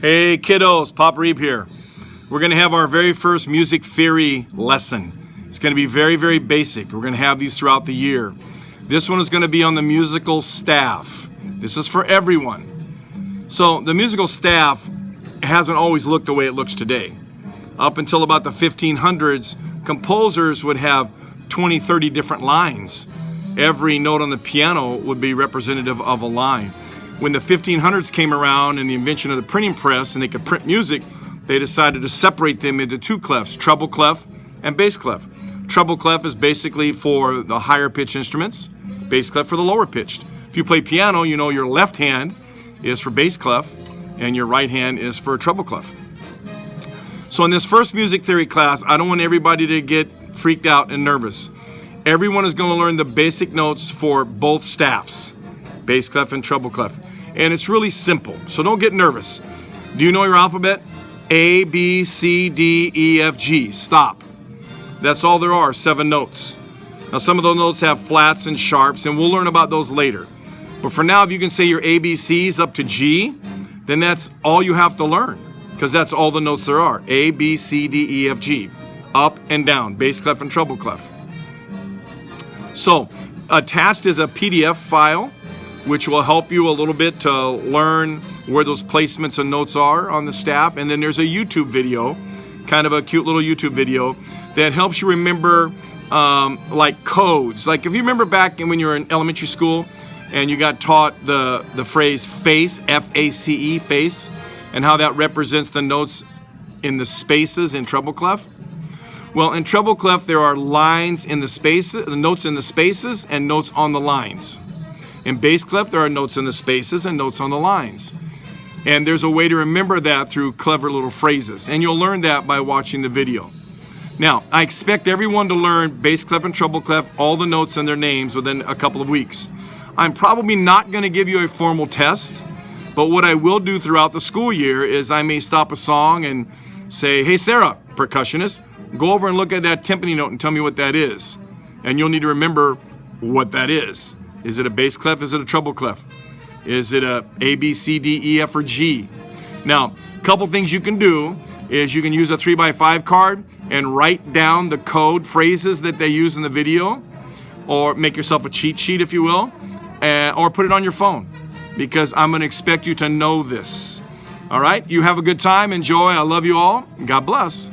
Hey kiddos, Pop Reeb here. We're going to have our very first music theory lesson. It's going to be very, very basic. We're going to have these throughout the year. This one is going to be on the musical staff. This is for everyone. So the musical staff hasn't always looked the way it looks today. Up until about the 1500s, composers would have 20, 30 different lines. Every note on the piano would be representative of a line. When the 1500s came around and the invention of the printing press and they could print music, they decided to separate them into two clefs, treble clef and bass clef. Treble clef is basically for the higher pitch instruments, bass clef for the lower pitched. If you play piano, you know your left hand is for bass clef and your right hand is for treble clef. So in this first music theory class, I don't want everybody to get freaked out and nervous. Everyone is going to learn the basic notes for both staffs, bass clef and treble clef. And it's really simple, so don't get nervous. Do you know your alphabet? A, B, C, D, E, F, G. Stop. That's all there are, 7 notes. Now some of those notes have flats and sharps, and we'll learn about those later. But for now, if you can say your ABCs up to G, then that's all you have to learn, because that's all the notes there are. A, B, C, D, E, F, G. Up and down, bass clef and treble clef. So attached is a PDF file, which will help you a little bit to learn where those placements and notes are on the staff. And then there's a YouTube video, kind of a cute little YouTube video that helps you remember like codes. Like if you remember back when you were in elementary school and you got taught the phrase face, F-A-C-E, face, and how that represents the notes in the spaces in treble clef. Well, in treble clef, there are lines in the spaces, notes in the spaces and notes on the lines. In bass clef, there are notes in the spaces and notes on the lines. And there's a way to remember that through clever little phrases. And you'll learn that by watching the video. Now, I expect everyone to learn bass clef and treble clef, all the notes and their names within a couple of weeks. I'm probably not going to give you a formal test, but what I will do throughout the school year is I may stop a song and say, hey, Sarah, percussionist, go over and look at that timpani note and tell me what that is. And you'll need to remember what that is. Is it a bass clef? Is it a treble clef? Is it a B, C, D, E, F, or G? Now, a couple things you can do is you can use a 3x5 card and write down the code phrases that they use in the video, or make yourself a cheat sheet, if you will, or put it on your phone, because I'm going to expect you to know this. All right? You have a good time. Enjoy. I love you all. God bless.